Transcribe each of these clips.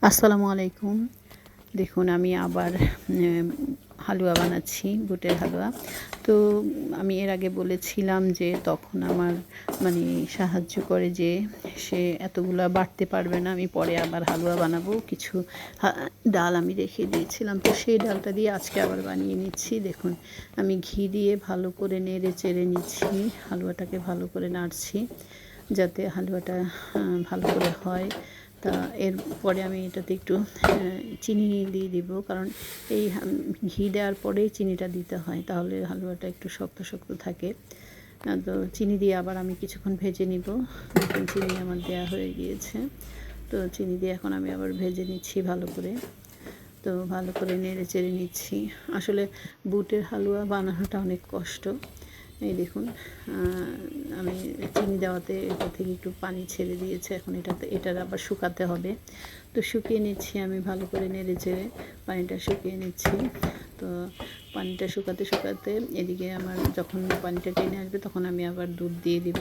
আসসালামু আলাইকুম। দেখুন আমি আবার হালুয়া বানাচ্ছি, বুটের হালুয়া। তো আমি এর আগে বলেছিলাম যে তখন আমার মানে সাহায্য করে যে সে এতগুলা বাটতে পারবে না। আমি পরে আবার হালুয়া বানাবো। কিছু ডাল আমি রেখে দিয়েছিলাম। তো সেই ডালটা দিয়ে আজকে আবার বানিয়ে নিচ্ছি। দেখুন আমি ঘি দিয়ে ভালো করে নেড়ে চেড়ে নিচ্ছি। হালুয়াটাকে ভালো করে নাড়ছি যাতে হালুয়াটা ভালো করে হয়। তা এরপরে আমি এটাতে একটু চিনি দিয়ে দিব, কারণ এই ঘি দেওয়ার পরেই চিনিটা দিতে হয়, তাহলে হালুয়াটা একটু শক্ত শক্ত থাকে। তো চিনি দিয়ে আবার আমি কিছুক্ষণ ভেজে নিব। দেখুন চিনি আমার দেওয়া হয়ে গিয়েছে। তো চিনি দিয়ে এখন আমি আবার ভেজে নিচ্ছি ভালো করে। তো ভালো করে নেড়ে চেড়ে নিচ্ছি। আসলে বুটের হালুয়া বানানোটা অনেক কষ্ট। এই দেখুন আমি চিনি দেওয়াতে এটা থেকে একটু পানি ছেড়ে দিয়েছে। এখন এটার আবার শুকাতে হবে। তো শুকিয়ে নিচ্ছি আমি ভালো করে নেড়ে চেড়ে পানিটা শুকিয়ে নিচ্ছি। তো পানিটা শুকাতে শুকাতে এদিকে আমার যখন পানিটা টেনে আসবে তখন আমি আবার দুধ দিয়ে দিব,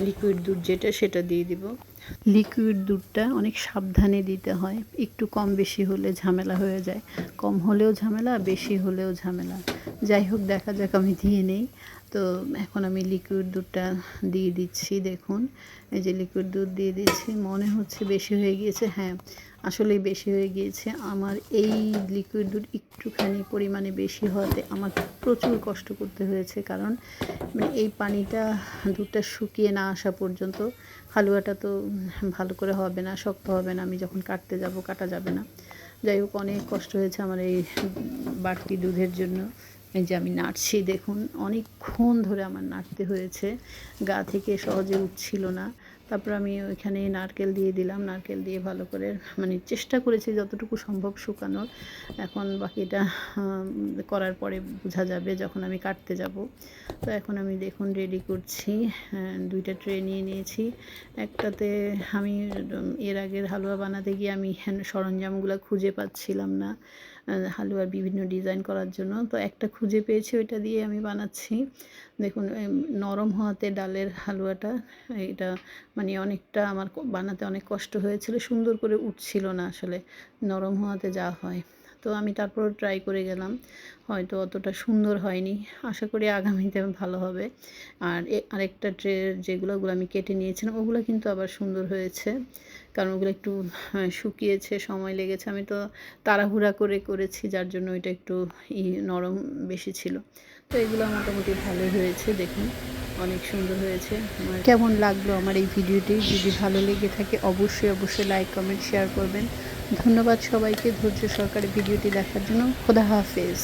লিকুইড দুধ যেটা সেটা দিয়ে দিব। লিকুইড দুধটা অনেক সাবধানে দিতে হয়, একটু কম বেশি হলে ঝামেলা হয়ে যায়। কম হলেও ঝামেলা, বেশি হলেও ঝামেলা। যাই হোক দেখা যাক, আমি দিয়ে নেই। তো এখন আমি লিকুইড দুধটা দিয়ে দিচ্ছি। দেখুন এই যে লিকুইড দুধ দিয়ে দিচ্ছি। মনে হচ্ছে বেশি হয়ে গিয়েছে, হ্যাঁ আসলেই বেশি হয়ে গিয়েছে। আমার এই লিকুইড দুধ একটুখানি পরিমাণে বেশি হওয়াতে আমার প্রচুর কষ্ট করতে হয়েছে, কারণ মানে এই পানিটা দুধটা শুকিয়ে না আসা পর্যন্ত হালুয়াটা তো ভালো করে হবে না, শক্ত হবে না। আমি যখন কাটতে যাব কাটা যাবে না। যাই হোক অনেক কষ্ট হয়েছে আমার এই বাড়তি দুধের জন্য। এই যে আমি নাড়ছি, দেখুন অনেকক্ষণ ধরে আমার নাড়তে হয়েছে, গা থেকে সহজে উঠছিল না। তারপর আমি ওইখানে নারকেল দিয়ে দিলাম। নারকেল দিয়ে ভালো করে মানে চেষ্টা করেছি যতটুকু সম্ভব শুকানোর। এখন বাকিটা করার পরে বোঝা যাবে যখন আমি কাটতে যাব। তো এখন আমি দেখুন রেডি করছি। দুইটা ট্রে নিয়ে নিয়েছি। একটাতে আমি এর আগের হালুয়া বানাতে গিয়ে আমি সরঞ্জামগুলো খুঁজে পাচ্ছিলাম না হালুয়ার বিভিন্ন ডিজাইন করার জন্য। তো একটা খুঁজে পেয়েছি, ওইটা দিয়ে আমি বানাচ্ছি। দেখুন নরম হওয়াতে ডালের হালুয়াটা এটা মানে অনেকটা আমার বানাতে অনেক কষ্ট হয়েছিল, সুন্দর করে উঠছিল না আসলে নরম হওয়াতে যা হয়। তো আমি তারপর ট্রাই করে গেলাম, হয়তো অতটা সুন্দর হয়নি। আশা করি আগামীতে ভালো হবে। আর আরেকটা ট্রে যেগুলো আমি কেটে নিয়েছিলাম ওগুলো কিন্তু আবার সুন্দর হয়েছে, কারণ ওগুলো একটু শুকিয়েছে, সময় লেগেছে। আমি তো তাড়াহুড়া করে করেছি, যার জন্য এটা একটু নরম বেশি ছিল। তো এগুলো মোটামুটি ভালোই হয়েছে। দেখুন অনেক সুন্দর হয়েছে। কেমন লাগলো আমার এই ভিডিওটি? যদি ভালো লেগে থাকে অবশ্যই লাইক কমেন্ট শেয়ার করবেন। ধন্যবাদ সবাইকে ধৈর্য সহকারে ভিডিওটি দেখার জন্য। খোদা হাফেজ।